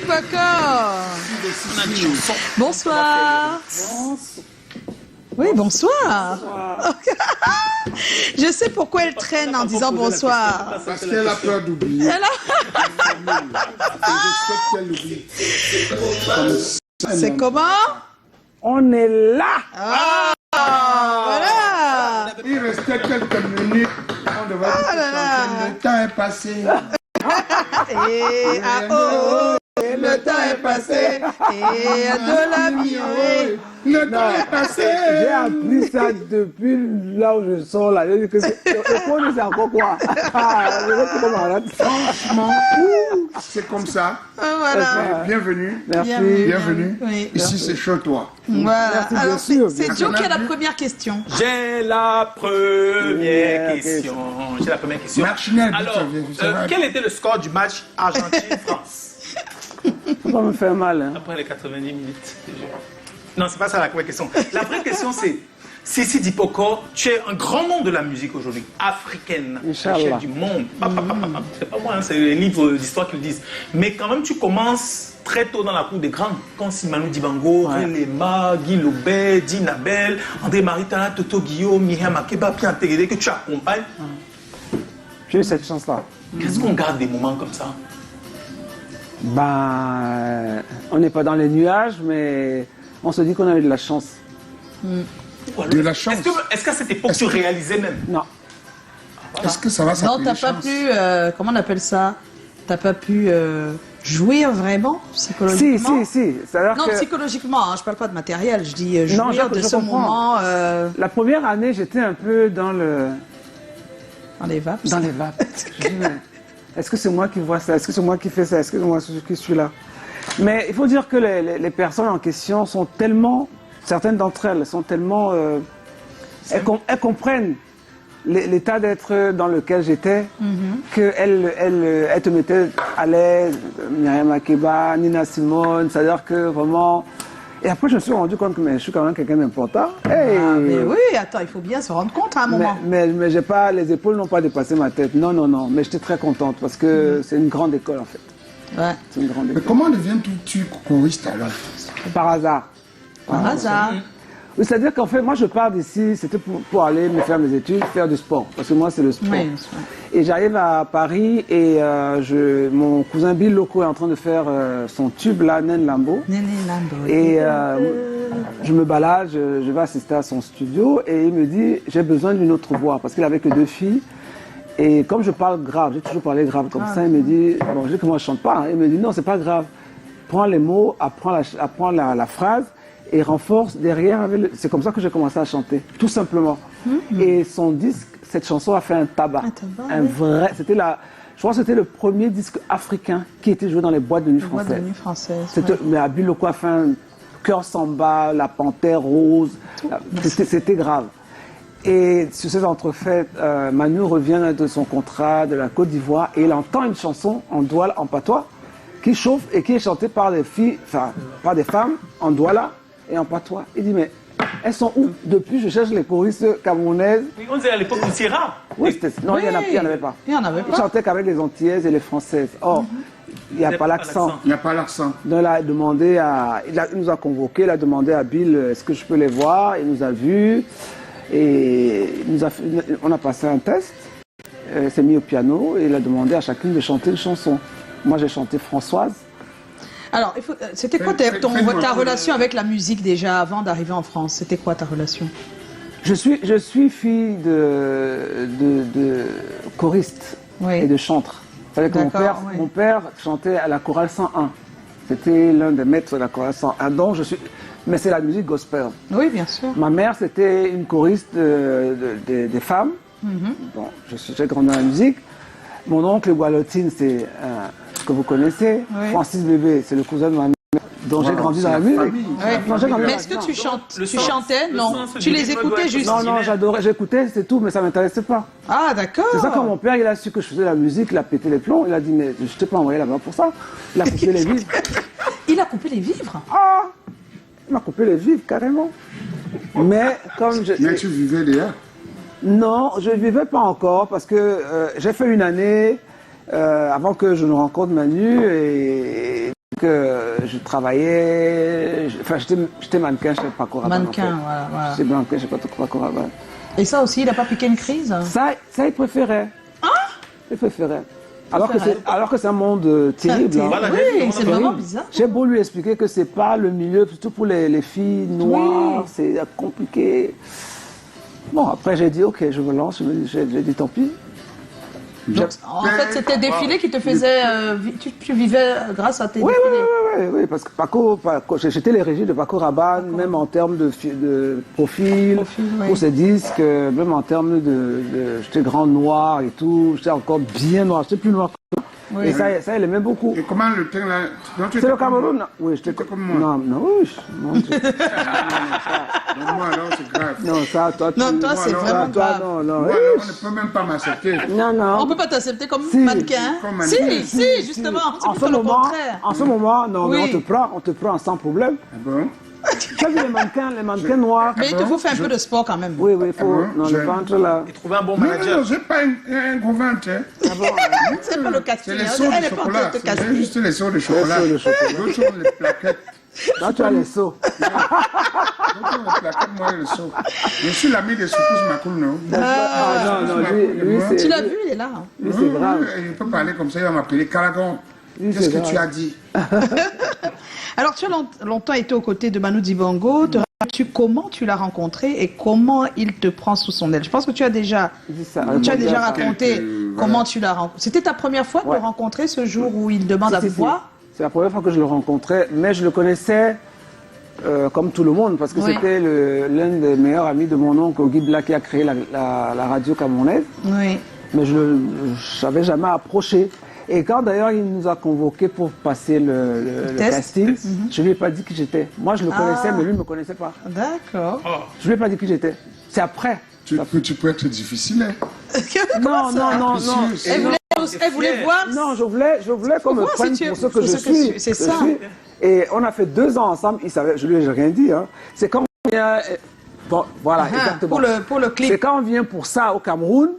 Poco. Bonsoir. Oui, bonsoir. Je sais pourquoi elle traîne en disant bonsoir. Parce qu'elle a peur d'oublier. C'est comment? On est là. Ah, voilà. Il restait quelques minutes. On devait chanter. Le temps est passé. Et le temps est passé. Et de la vie. Le temps est passé. J'ai appris ça depuis là où je sors là. Le fond, c'est encore quoi? Franchement, c'est comme ça. Voilà. Bienvenue. Merci. Bienvenue. Oui. Ici, c'est chez toi. Voilà. Merci, Alors, bien sûr. c'est Joe qui a la première question. J'ai la première question. J'ai la première question. Marchinelle, Alors, quel était le score du match Argentine-France Faut pas me faire mal. Hein. après les 90 minutes? Non, c'est pas ça la vraie question. La vraie question, c'est Sissi Dipoko, tu es un grand nom de la musique aujourd'hui, africaine, à l'échelle du monde. C'est pas moi, hein, c'est les livres d'histoire qui le disent. Mais quand même, tu commences très tôt dans la cour des grands, comme Simanu Dibango, Relema, Guy Lobet, Dina Bell, André Marita, Toto Guillaume, Myriam Makeba, Pierre Téguédé, que tu accompagnes. J'ai eu cette chance-là. Qu'est-ce qu'on garde des moments comme ça? Ben, on n'est pas dans les nuages, mais on se dit qu'on a eu de la chance. De la chance. Est-ce qu'à cette époque, tu réalisais même? Non. Est-ce que ça va s'appeler Non, t'as pas chance? pu, comment on appelle ça? T'as pas pu jouir vraiment psychologiquement? Si. Non, psychologiquement, hein, je parle pas de matériel, je dis jouir de ce comprends. moment La première année, j'étais un peu dans dans les vapes. Dans les vapes. Je dis, mais est-ce que c'est moi qui vois ça? Est-ce que c'est moi qui fais ça? Est-ce que c'est moi qui suis là? Mais il faut dire que les personnes en question sont tellement, certaines d'entre elles sont tellement, elles comprennent l'état d'être dans lequel j'étais, qu'elles te mettaient à l'aise, Myriam Makeba, Nina Simone, c'est-à-dire que vraiment... Et après, je me suis rendu compte que je suis quand même quelqu'un d'important. Mais oui, attends, il faut bien se rendre compte à un moment. Mais j'ai pas, les épaules n'ont pas dépassé ma tête. Non. Mais j'étais très contente parce que c'est une grande école en fait. Ouais. C'est une grande Mais école. comment deviens-tu choriste alors? Par hasard. Par hasard. Oui, c'est-à-dire qu'en fait, moi je pars d'ici, c'était pour aller me faire mes études, faire du sport. Parce que moi c'est le sport. Oui, Et j'arrive à Paris et mon cousin Bill Loco est en train de faire son tube là, Nen Lambo. Et je me balade, je vais assister à son studio et il me dit j'ai besoin d'une autre voix parce qu'il avait que 2 filles. Et comme je parle grave, j'ai toujours parlé grave comme ça, il me dit, bon je dis que moi je chante pas, hein. Il me dit non c'est pas grave, prends les mots, apprends la phrase et renforce derrière. C'est comme ça que j'ai commencé à chanter, tout simplement. Et son disque, cette chanson a fait un tabac, vrai, je crois que c'était le premier disque africain qui était joué dans les boîtes de nuit françaises. Mais Bill Loco a fait un Cœur Samba, La Panthère Rose, c'était grave. Et sur ces entrefaites, Manu revient de son contrat de la Côte d'Ivoire et il entend une chanson en douala, en patois, qui chauffe et qui est chantée par des filles, enfin par des femmes en douala et en patois. Il dit mais elles sont où? Depuis je cherche les choristes camerounaises. On disait à l'époque où c'est rare. Oui, non, il n'y en avait pas. Il n'y en avait pas. Il chantait qu'avec les antillaises et les françaises. Or, il n'y a pas l'accent. Il n'y a pas l'accent. Donc il nous a convoqués, il a demandé à Bill est-ce que je peux les voir? Il nous a vus. Et on a passé un test, il s'est mis au piano et il a demandé à chacune de chanter une chanson. Moi j'ai chanté Françoise. Alors, c'était quoi ta relation avec la musique déjà avant d'arriver en France? C'était quoi ta relation? Je suis fille de choriste et de chantre. Fallait que mon père chantait à la chorale 101. C'était l'un des maîtres de la chorale 101. Donc mais c'est la musique gospel. Oui, bien sûr. Ma mère, c'était une choriste des femmes. Bon, j'ai grandi dans la musique. Mon oncle Gualotine, c'est ce que vous connaissez. Oui. Francis Bébé, c'est le cousin de ma mère. Donc j'ai grandi dans la musique. Mais est-ce que tu chantais? Non. Tu les écoutais juste? Non, j'adorais. J'écoutais, c'est tout, mais ça ne m'intéressait pas. Ah, d'accord. C'est ça quand mon père il a su que je faisais la musique, il a pété les plombs. Il a dit, mais je t'ai pas envoyé là-bas pour ça. Il a coupé les vivres. Il a coupé les vivres? Ah! Il m'a coupé les vivres, carrément. Mais comme je... Mais tu vivais déjà? Non, je ne vivais pas encore parce que j'ai fait une année avant que je ne rencontre Manu et donc, je travaillais, enfin, j'étais mannequin chez Paco Rabanne. Mannequin, en fait. voilà. J'étais mannequin chez Paco Rabanne. Et ça aussi, il n'a pas piqué une crise? Ça, il préférait. Ah? Il préférait. Alors que c'est un monde terrible. Hein. Voilà, oui, c'est vraiment bizarre. J'ai beau lui expliquer que c'est pas le milieu, surtout pour les filles noires, c'est compliqué. Bon, après j'ai dit, ok, je me lance, j'ai dit tant pis. Donc, en fait, c'était défilé qui te faisait... tu vivais grâce à tes défilés. Oui, parce que j'étais les régies de Paco Rabanne, même en termes de profil pour ses disques, même en termes j'étais grand noir et tout, j'étais encore bien noir, j'étais plus noir que toi. Oui. Et ça, il aimait beaucoup. Et comment le teint là? C'est le Cameroun? Oui, j'étais comme moi. Non, mon Dieu. Non, moi, alors, c'est grave. Non, ça, toi, non, toi, c'est vraiment grave. Non, moi, on ne peut même pas m'accepter. Non. On ne peut pas t'accepter comme mannequin. Si, justement. En ce moment, non, mais on te prend sans problème. Ah bon? Tu as vu les mannequins noirs? Mais il te faut faire un peu de sport quand même. Oui, il faut. Non, le ventre là. Et trouver un bon manager. Non, j'ai pas un gros ventre. Ah bon? C'est pas le casting. C'est les sauts de chocolat. C'est juste les sauts de chocolat. D'autres sont les plaquettes. Là, tu as les sauts. D'autres sont les plaquettes, moi, les sauts. Je suis l'ami de Soukous Makoul, non? Non, lui, c'est... Tu l'as vu, il est là. Lui, c'est grave. Il peut parler comme ça, il va m'appeler Caragon. Qu'est-ce que tu as dit? Alors, tu as longtemps été aux côtés de Manu Dibango. Comment tu l'as rencontré et comment il te prend sous son aile? Je pense que tu as déjà raconté comment tu l'as rencontré. C'était ta première fois de le rencontrer ce jour où il demande à vous voir? C'est la première fois que je le rencontrais, mais je le connaissais comme tout le monde parce que c'était l'un des meilleurs amis de mon oncle, Guy Black, qui a créé la radio camerounaise. Oui. Mais je n'avais jamais approché. Et quand d'ailleurs il nous a convoqués pour passer le casting, je ne lui ai pas dit qui j'étais. Moi je le connaissais, mais lui ne me connaissait pas. D'accord. Je ne lui ai pas dit qui j'étais. C'est après. Tu peux être difficile, hein? Non. Elle voulait voir. Non, je voulais qu'on me prenne pour ce que je suis. C'est ça. Et on a fait 2 ans ensemble. Il savait, je lui ai rien dit. Hein. C'est quand on vient. Bon, voilà, exactement. Pour le clip. C'est quand on vient pour ça au Cameroun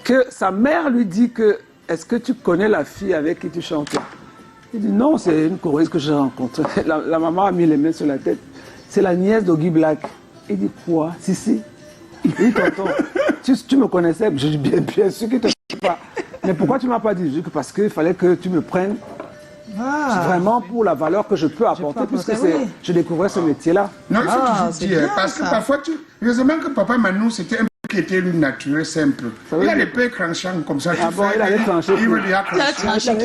que sa mère lui dit que est-ce que tu connais la fille avec qui tu chantais? Il dit non, c'est une chorégraphe que j'ai rencontrée. La maman a mis les mains sur la tête. C'est la nièce d'Oggy Black. Il dit quoi? Si. Il dit tonton, tu me connaissais? Je dis bien sûr qu'il ne te connaît pas. Mais pourquoi tu ne m'as pas dit? Je dis que parce qu'il fallait que tu me prennes vraiment pour la valeur que je peux apporter, puisque je découvrais ce métier-là. Non, il faut toujours dire, parce que parfois, heureusement que papa Manu, c'était un qui était lui naturel, simple. Il a les peurs cranchants comme ça. Ah bon, il allait trancher. Il a tranché. Oh,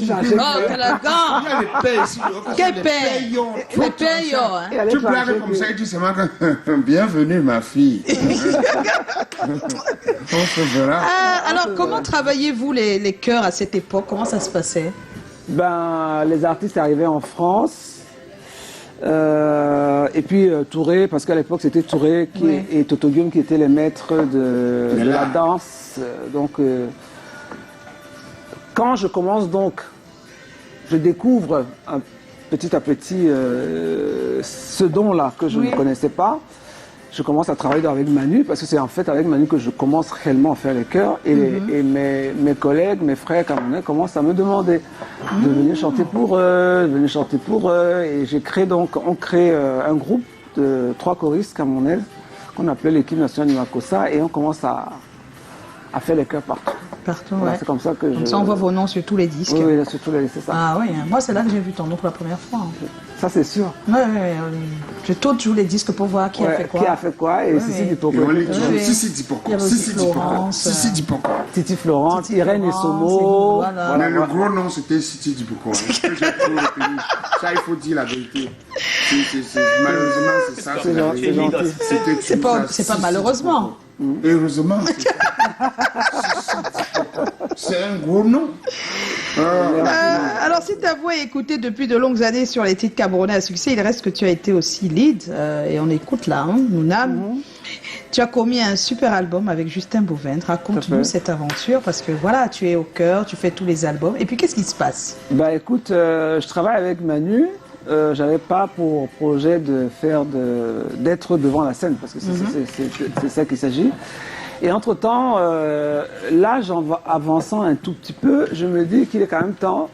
quel gant! Il a les peurs ici. Quel peur! Les peurs, tu blagues comme ça, il dit seulement que bienvenue ma fille. On se verra. Alors, comment travaillez-vous les chœurs à cette époque? Comment ça se passait? Ben, les artistes arrivaient en France. Et puis Touré, parce qu'à l'époque c'était Touré et Toto Guillaume qui étaient les maîtres de la danse. Donc, quand je commence donc, je découvre petit à petit ce don-là que je ne connaissais pas. Je commence à travailler avec Manu, parce que c'est en fait avec Manu que je commence réellement à faire les chœurs. Et mes collègues, mes frères camerounais commencent à me demander de venir chanter pour eux, Et j'ai créé on crée un groupe de 3 choristes camerounais qu'on appelait l'équipe nationale du Makossa, et on commence à faire les chœurs partout. Voilà, c'est comme ça que comme ça on voit vos noms sur tous les disques. Oui, sur tous les disques, c'est ça. Ah oui, moi c'est là que j'ai vu ton nom pour la première fois. Ça c'est sûr. Oui. Je tourne toujours les disques pour voir qui a fait quoi. Qui a fait quoi, et Sissi Dipoko. Sissi Dipoko. Titi Florence, Irène Essomo. Mais le gros nom c'était Sissi Dipoko. Ça il faut dire la vérité. Malheureusement c'est ça. C'est gentil. C'est pas malheureusement. Heureusement. C'est un gros nom. Alors, si ta voix est écoutée depuis de longues années sur les titres camerounais à succès, il reste que tu as été aussi lead, et on écoute là, Nounam. Tu as commis un super album avec Justin Bouvendre. Raconte-nous cette aventure, parce que voilà, tu es au cœur, tu fais tous les albums. Et puis, qu'est-ce qui se passe? Bah écoute, je travaille avec Manu. J'avais pas pour projet d'être devant la scène, parce que c'est ça qu'il s'agit. Et entre-temps, l'âge avançant un tout petit peu, je me dis qu'il est quand même temps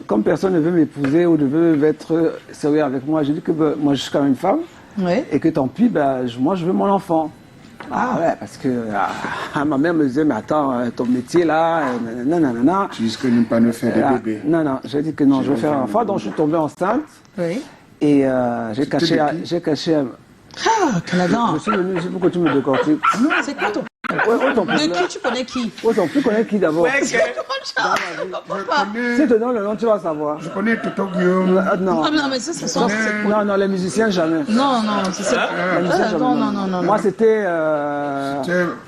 comme personne ne veut m'épouser ou ne veut être sérieux avec moi, j'ai dit que moi je suis quand même une femme et que tant pis, moi je veux mon enfant. Ah ouais, parce que ma mère me disait, mais attends, ton métier là, nanana. Tu risques de ne pas nous faire des bébés. Non, j'ai dit que non, je veux faire un enfant, donc je suis tombée enceinte. Oui. Et j'ai caché. Ah, Caladan. Je suis venu ici pour que tu me décortiques. C'est quoi ton De qui tu connais qui? Tu connais qui d'abord? Ouais, Je connais, Si je te donne le nom, tu vas savoir. je connais Toto Guillaume. Non. Ah, non, mais ça, c'est son. Non, les musiciens, jamais. Non, c'est ça. Les musiciens, jamais. Non. Moi, c'était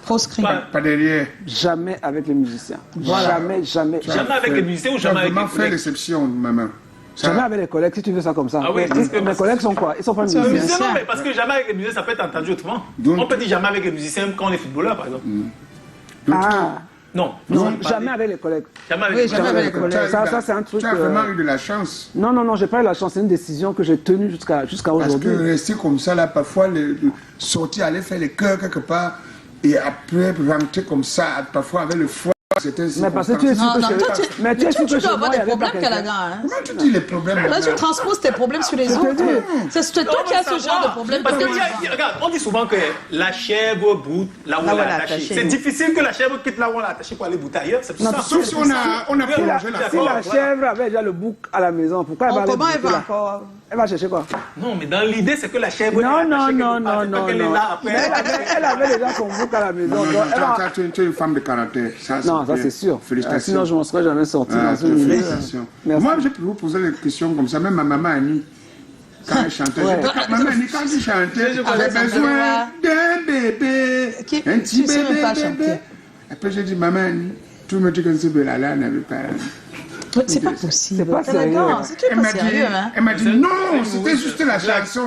Proscrit. Pas derrière. jamais avec les musiciens. Voilà. Jamais. Jamais avec les musiciens ou jamais avec les vraiment fait collègues. l'exception, maman. Jamais avec les collègues, si tu veux ça comme ça. Ah oui, parce que- Mes collègues sont quoi? Ils sont pas C'est un musiciens. musicien. Non, mais parce que jamais avec les musiciens, ça peut être entendu autrement. Donc- On peut dire jamais avec les musiciens quand on est footballeur, par exemple. Ah, Non, non, pas jamais des- avec les collègues. Jamais avec Oui, les jamais musiciens. avec les collègues. Ça, c'est un truc. Tu as vraiment eu de la chance. Non, j'ai pas eu la chance. C'est une décision que j'ai tenue jusqu'à Parce que aujourd'hui. rester comme ça, là, parfois, sortir, aller faire les chœurs quelque part, et après rentrer comme ça, parfois avec le foie, c'était Mais parce que tu es sûr que Non, chez toi, tu mais tu es sûr tu que dois chez avoir moi, il y des avait pas problèmes, quelqu'un. Caladan. Hein. Comment tu dis les problèmes Là, maintenant? tu transposes tes problèmes sur les autres. C'est toi qui as ce genre de problème. Parce que peut-être. regarde, on dit souvent que la chèvre broute là où elle est attachée. C'est difficile que la chèvre quitte là où elle est attachée pour aller brouter ailleurs. C'est pour ça. Sauf si on a prolongé la Si la chèvre avait déjà le bouc à la maison, pourquoi elle va aller Comment elle boucler va là? encore? Elle va chercher quoi? Non, mais dans l'idée, c'est que la chèvre. Non, elle est attachée quelque part. C'est pas qu'elle est là après. Elle avait déjà son bouc à la maison. Non, donc elle va- tu es une femme de caractère. Non, ça c'est sûr. Félicitations. Sinon, je ne m'en serais jamais sorti Ah, dans ce milieu. félicitations. Merci. Moi, je peux vous poser des questions comme ça. Même ma maman Annie, quand elle chantait, Ouais. maman Annie, quand tu chantais, j'ai connais son besoin bébé. d'un bébé. Qui- Un petit tu sais même bébé. pas bébé. chanter. Après, j'ai dit, maman Annie, tu me dis que ce bébé-là n'avait pas. C'est pas possible. C'est pas sérieux. Caladan, c'est Elle pas m'a dit, sérieux, hein. elle m'a dit non, c'était juste la chanson.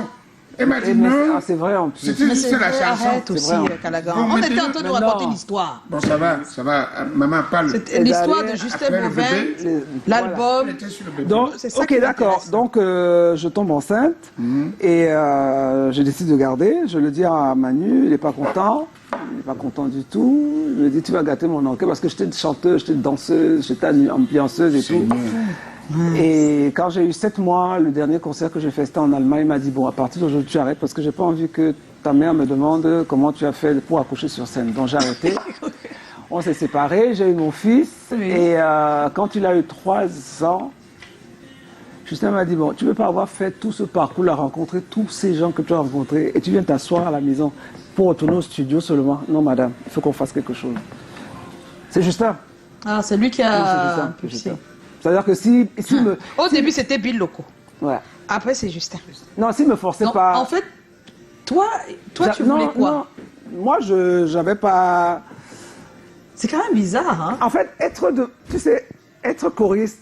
Elle m'a dit Mais non, c'est vrai en plus. c'était Mais juste c'est la vrai, chanson. arrête aussi, vrai, hein. Caladan. Bon, On était en maintenant- train de mais raconter non. l'histoire. Bon, ça va. Maman parle. C'est l'histoire de Après, Justin le Bovin, bébé, l'album. Elle était sur le bébé. Donc, C'est ça ok, qui d'accord. m'intéresse. Donc, je tombe enceinte et je décide de garder. Je le dis à Manu, il n'est pas content. Il n'est pas content du tout. Il me dit, tu vas gâter mon orchestre parce que j'étais chanteuse, j'étais danseuse, j'étais ambianceuse et tout. Et quand j'ai eu 7 mois, le dernier concert que j'ai fait, c'était en Allemagne, il m'a dit, bon, à partir d'aujourd'hui, tu arrêtes parce que j'ai pas envie que ta mère me demande comment tu as fait pour accoucher sur scène. Donc, j'ai arrêté. On s'est séparés, j'ai eu mon fils. Oui. Et quand il a eu 3 ans, Justin m'a dit, bon, tu ne veux pas avoir fait tout ce parcours, rencontrer tous ces gens que tu as rencontrés, et tu viens t'asseoir à la maison pour retourner au studio seulement. Non, madame, il faut qu'on fasse quelque chose. C'est Justin. Ah, c'est lui qui Non, c'est a Justin, c'est impulsé. Justin. C'est-à-dire que si me... Au début, c'était Bill Loco. Ouais. Après, c'est Justin. Non, s'il me forçait Donc, pas... en fait, toi, tu non, voulais quoi? non. Moi, je n'avais pas... C'est quand même bizarre, hein? En fait, être choriste,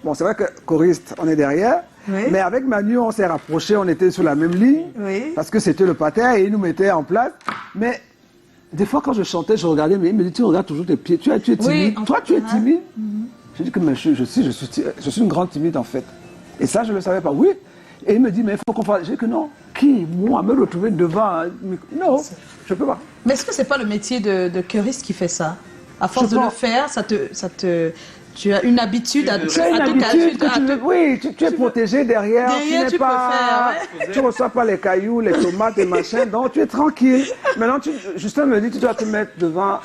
bon, c'est vrai que choriste, on est derrière, Oui. mais avec Manu, on s'est rapprochés, on était sur la même ligne, Oui. parce que c'était le pater et il nous mettait en place. Mais des fois, quand je chantais, je regardais, mais il me dit, tu regardes toujours tes pieds, tu es timide. Oui, Toi, tu es enfin, timide. Je dis que mais je suis une grande timide, en fait. Et ça, je ne le savais pas. Oui. Et il me dit, mais il faut qu'on fasse. J'ai dit que non. Qui? Moi, me retrouver devant un micro. Non, je ne peux pas. Mais est-ce que c'est pas le métier de choriste qui fait ça? À force Je de le pense. faire, tu as une habitude à Tu as une tout habitude que à tout- oui, tu es protégé derrière. Derrière, tu tu n'es pas, peux faire, tu reçois pas les cailloux, les tomates et machin, donc tu es tranquille. Maintenant, Justin me dit, tu dois te mettre devant.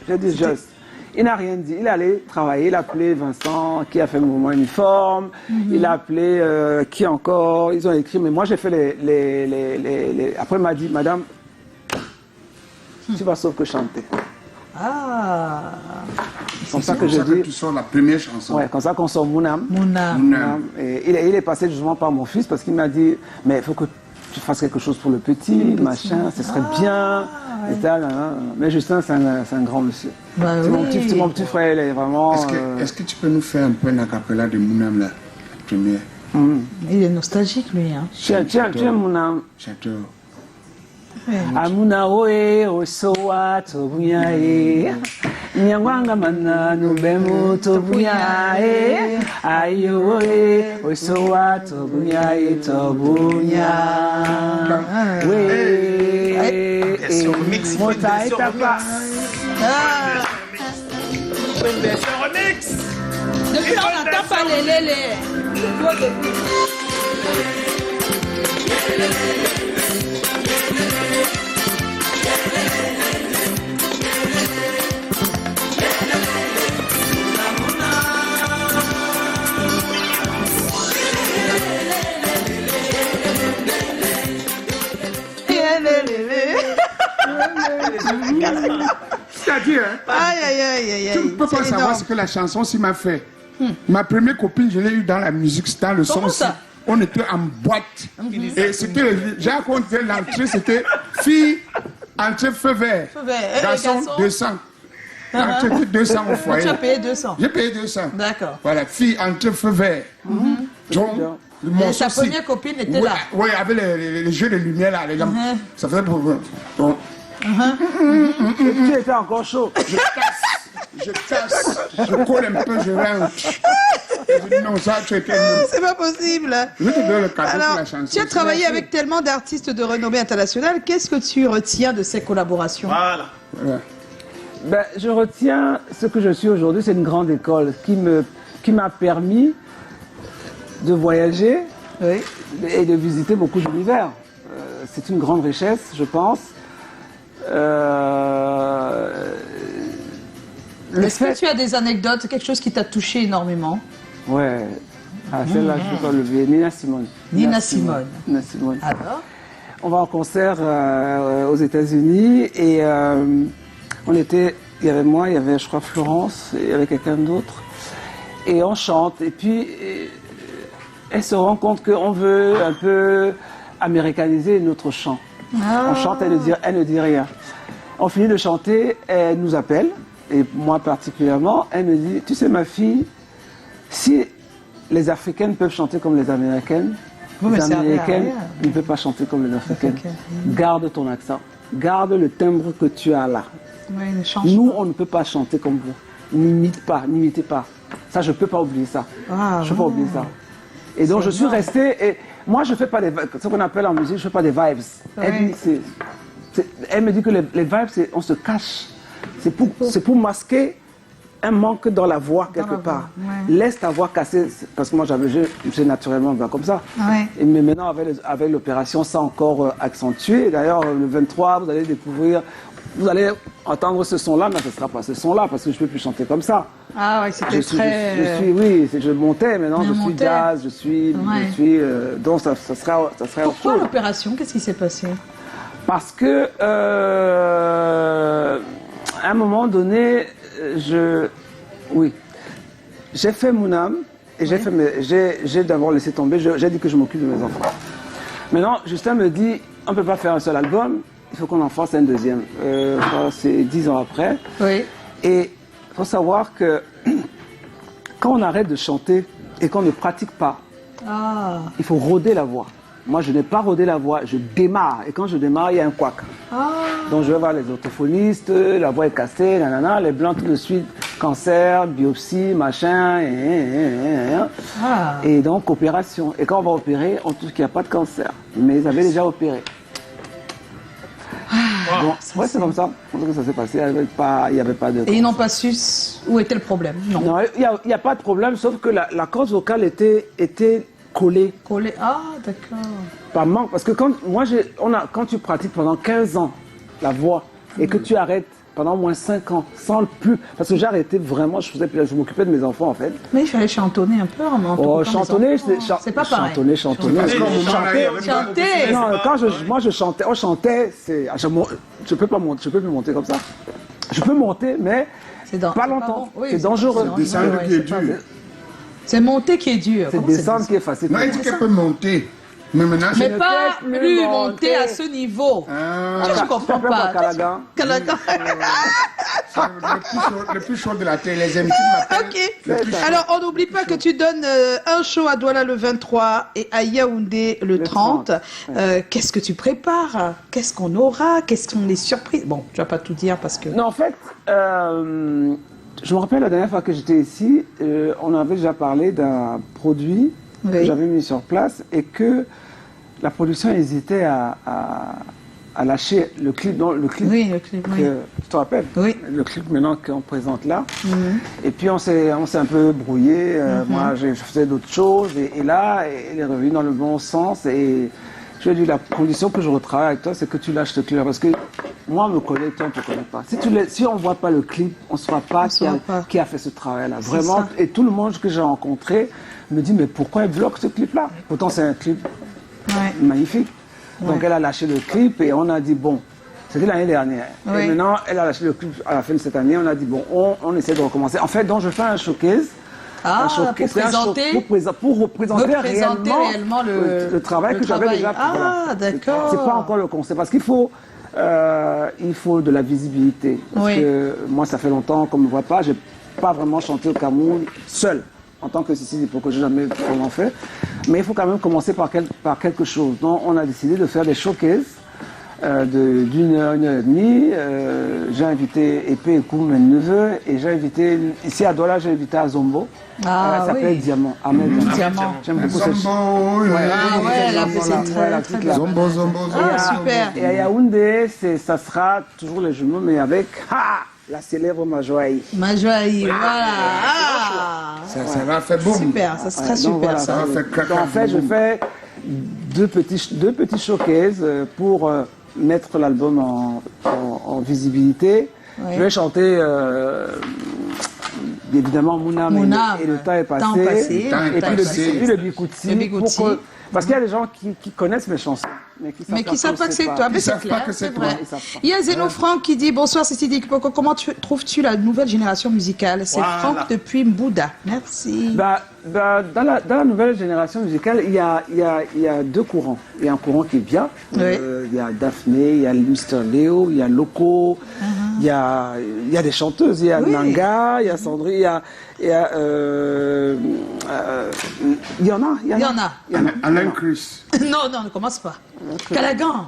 J'ai dit, juste. Il n'a rien dit. Il est allé travailler. Il a appelé Vincent, qui a fait Mouvement Uniforme. Il a appelé qui encore. Ils ont écrit, mais moi j'ai fait les. Après, il m'a dit, madame, tu vas sauf que chanter. Ah, C'est comme ça C'est que pour je ça que dis. tu sors la première chanson. Ouais, comme ça qu'on sort mon âme. mon âme. Mon âme. Et il est passé justement par mon fils parce qu'il m'a dit, mais il faut que tu fasses quelque chose pour le petit, machin, ce serait bien. Et tal, mais Justin, c'est un grand monsieur. Bah C'est oui. mon petit frère, il est vraiment... Est-ce que tu peux nous faire un peu la capella de Mounam, là, la première? Il est nostalgique, lui. Hein. Tiens, mon âme. J'adore. Amuna oe osoa tobuyae Nyangwanga mana nubemu tobuyae Ayo oe osoa tobuyae tobunya We Bien sûr, mix, Mota bien sûr, etapa Ah, une version remix. Depuis là, on n'entend pas les. C'est-à-dire, tu ne peux pas savoir ce que la chanson s'y m'a fait. Ma première copine, je l'ai eue dans la musique, c'était dans le son. On était en boîte. Et c'était, j'ai raconté l'entrée, c'était fille, entrée feu vert. Garçon, 200. Entrée 200 au foyer. Tu as payé 200. J'ai payé 200. D'accord. Voilà, fille, entrée feu vert. Donc, et sa première copine était là. Oui, avec les jeux de lumière là, les lampes. Ça faisait pour. Donc, Tu étais encore chaud. je casse, je colle un peu, je rentre. Je dis non, ça, tu étais nul. C'est pas possible. Je te donne le cadeau pour la chanson. Tu as travaillé avec tellement d'artistes de renommée internationale. Qu'est-ce que tu retiens de ces collaborations? Voilà. Ben, je retiens ce que je suis aujourd'hui, c'est une grande école qui m'a permis de voyager et de visiter beaucoup d'univers. C'est une grande richesse, je pense. Est-ce que tu as des anecdotes, quelque chose qui t'a touché énormément? Ouais, celle-là, je ne peux pas lever. Nina Simone. Nina Simone. Alors? On va en concert aux États-Unis et on était, il y avait moi, il y avait, je crois, Florence, et il y avait quelqu'un d'autre. Et on chante. Et puis, elle se rend compte qu'on veut un peu américaniser notre chant. On chante, elle ne dit rien. On finit de chanter, elle nous appelle, et moi particulièrement, elle me dit, tu sais ma fille, si les Africaines peuvent chanter comme les Américaines, les Américaines ne peuvent pas chanter comme les Africaines. Garde ton accent, garde le timbre que tu as là. Nous, on ne peut pas chanter comme vous. N'imitez pas. Ça, je ne peux pas oublier ça. Je ne peux pas oublier ça. Et donc, je suis restée, et moi, je ne fais pas ce qu'on appelle en musique, je ne fais pas des vibes. Elle me dit que les vibes, on se cache. C'est pour masquer un manque dans la voix quelque part. Laisse ta voix casser, parce que moi j'ai naturellement comme ça. Mais maintenant avec l'opération, ça encore accentué. D'ailleurs le 23, vous allez découvrir, vous allez entendre ce son-là, mais ce ne sera pas ce son-là, parce que je ne peux plus chanter comme ça. Ah oui, c'était très... je montais, maintenant je suis jazz, donc ça sera Pourquoi l'opération? Qu'est-ce qui s'est passé? Parce que à un moment donné, j'ai fait mon âme et j'ai d'abord laissé tomber, j'ai dit que je m'occupe de mes enfants. Maintenant, Justin me dit, on ne peut pas faire un seul album, il faut qu'on en fasse un deuxième. C'est 10 ans après. Et il faut savoir que quand on arrête de chanter et qu'on ne pratique pas, il faut rôder la voix. Moi, je n'ai pas rodé la voix, je démarre. Et quand je démarre, il y a un couac. Donc, je vais voir les orthophonistes, la voix est cassée, nanana, les blancs tout de suite, cancer, biopsie, machin, et donc opération. Et quand on va opérer, on trouve qu'il n'y a pas de cancer. Mais ils avaient déjà opéré. Donc, c'est comme ça. Que ça s'est passé. Il n'y avait pas de... Et ils n'ont pas su où était le problème? Non, il n'y a pas de problème, sauf que la corde vocale était collé. D'accord. Par manque, parce que quand tu pratiques pendant 15 ans la voix et que tu arrêtes pendant au moins 5 ans sans plus, parce que j'ai arrêté vraiment, je m'occupais de mes enfants en fait. Mais il fallait chantonner un peu en chantonner, c'est pas pareil. Chanter. Non, moi je chantais, on chantait, je peux pas monter, je peux plus monter comme ça. Je peux monter, mais pas longtemps. C'est dangereux. C'est monter qui est dur. C'est descendre qui est facile. Non, elle dit qu'elle peut monter. Mais maintenant, mais pas plus monter à ce niveau. Je comprends pas. Le plus chaud de la terre, les intimes m'appellent. Alors, on n'oublie pas que tu donnes un show à Douala le 23 et à Yaoundé le 30. Qu'est-ce que tu prépares? Qu'est-ce qu'on aura? Quelles sont les surprises? Bon, tu vas pas tout dire parce que... Non, en fait... je me rappelle la dernière fois que j'étais ici, on avait déjà parlé d'un produit que j'avais mis sur place et que la production hésitait à a lâché le clip. Oui, le clip, oui. Tu te rappelles? Oui. Le clip maintenant qu'on présente là. Et puis on s'est un peu brouillé. Moi, je faisais d'autres choses. Et là, elle est revenue dans le bon sens. Et je lui ai dit, la condition que je retravaille avec toi, c'est que tu lâches le clip. Parce que moi, on me connaît, toi, on ne te connaît pas. Si on ne voit pas le clip, on ne saura pas qui a fait ce travail-là. Vraiment. Et tout le monde que j'ai rencontré me dit, mais pourquoi elle bloque ce clip-là? Pourtant, c'est un clip magnifique. Donc, elle a lâché le clip et on a dit, bon, c'était l'année dernière. Et maintenant, elle a lâché le clip à la fin de cette année. On a dit, bon, on essaie de recommencer. En fait, donc, je fais un showcase. Pour représenter réellement le travail que j'avais déjà fait. Ah, d'accord. C'est pas encore le concept. Parce qu'il faut de la visibilité. Parce que moi, ça fait longtemps qu'on ne me voit pas. Je n'ai pas vraiment chanté au Cameroun seul. En tant que Sissi Dipoko, je n'ai jamais vraiment fait. Mais il faut quand même commencer par quelque chose. Donc, on a décidé de faire des showcases d'une heure, une heure et demie. J'ai invité Epé et Koum, mes neveux, et j'ai invité, ici à Douala, j'ai invité Azombo. Elle s'appelle Diamant. Diamant. J'aime beaucoup cette Zombo, Zombo, Zombo. Super. Et à Yaoundé, ça sera toujours les jumeaux, mais avec la célèbre Majoaï. Majoaï, voilà. Ça va faire boum. Super, ça sera super. Voilà, ça va faire craquer. En fait, je fais deux petits showcases pour mettre l'album en visibilité. Je vais chanter évidemment Mounam et le temps est passé. Et puis le Bikouti. Parce qu'il y a des gens qui connaissent mes chansons. Mais qui ne savent pas que c'est toi. Mais c'est clair, c'est vrai. Il y a Zeno Franck qui dit « Bonsoir Sissi Dipoko, comment trouves-tu la nouvelle génération musicale ?» C'est Franck depuis Mbouda. Merci. Dans la nouvelle génération musicale, il y a deux courants. Il y a un courant qui est bien. Il y a Daphné, il y a Mr. Léo, il y a Loco, il y a des chanteuses. Il y a Nanga, il y a Sandrine, il y en a. Alain Chris. Non, ne commence pas. Calagan.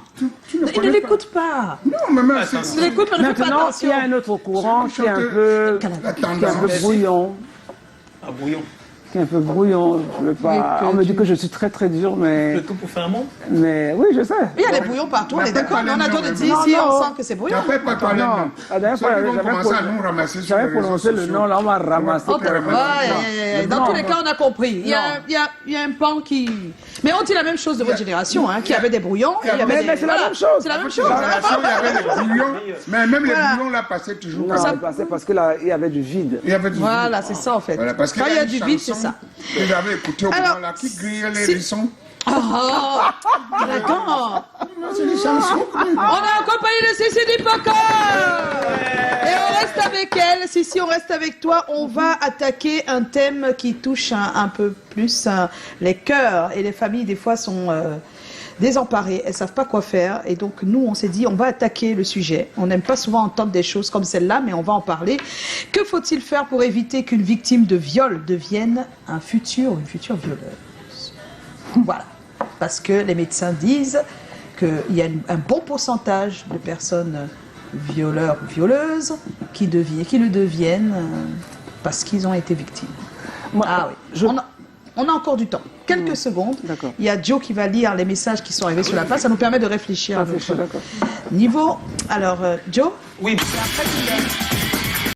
Il ne l'écoute pas. Non, mais même il l'écoute, mais ne fait pas maintenant, attention. il y a un autre courant qui est un peu brouillon. Ah, brouillon. Qui est un peu brouillon. Je veux pas. On me dit que je suis très très dur, mais. Le tout pour faire un monde. Mais oui, je sais. Il y a des brouillons partout, on est d'accord. Mais on a d'autres dit ici, on sent que c'est brouillon. Tu n'as pas parlé de nom. La dernière fois, j'avais prononcé le nom, là, on m'a ramassé. Dans tous les cas, on a compris. Il y a un pan qui. Mais on dit la même chose de votre génération, qui avait des brouillons. Mais c'est la même chose. C'est la même chose. Il y avait des brouillons, mais même les brouillons là passaient toujours. Non, ça passait parce qu'il y avait du vide. Voilà, c'est ça en fait. Quand il y a du vide, c'est ça. Que j'avais écouté au moment là, qui grillait les hérissons. Oh, d'accord. On a accompagné de Sissi Dipoko. Et on reste avec elle. Sissi, on reste avec toi. On va attaquer un thème qui touche un peu plus les cœurs. Et les familles, des fois, sont désemparées. Elles ne savent pas quoi faire. Et donc, nous, on s'est dit, on va attaquer le sujet. On n'aime pas souvent entendre des choses comme celle-là, mais on va en parler. Que faut-il faire pour éviter qu'une victime de viol devienne une future violeuse? Voilà. Parce que les médecins disent qu'il y a un bon pourcentage de personnes violeurs ou violeuses qui le deviennent parce qu'ils ont été victimes. On a encore du temps. Quelques secondes. Il y a Joe qui va lire les messages qui sont arrivés sur la page. Ça nous permet de réfléchir à notre niveau. Alors, Joe? Oui. C'est après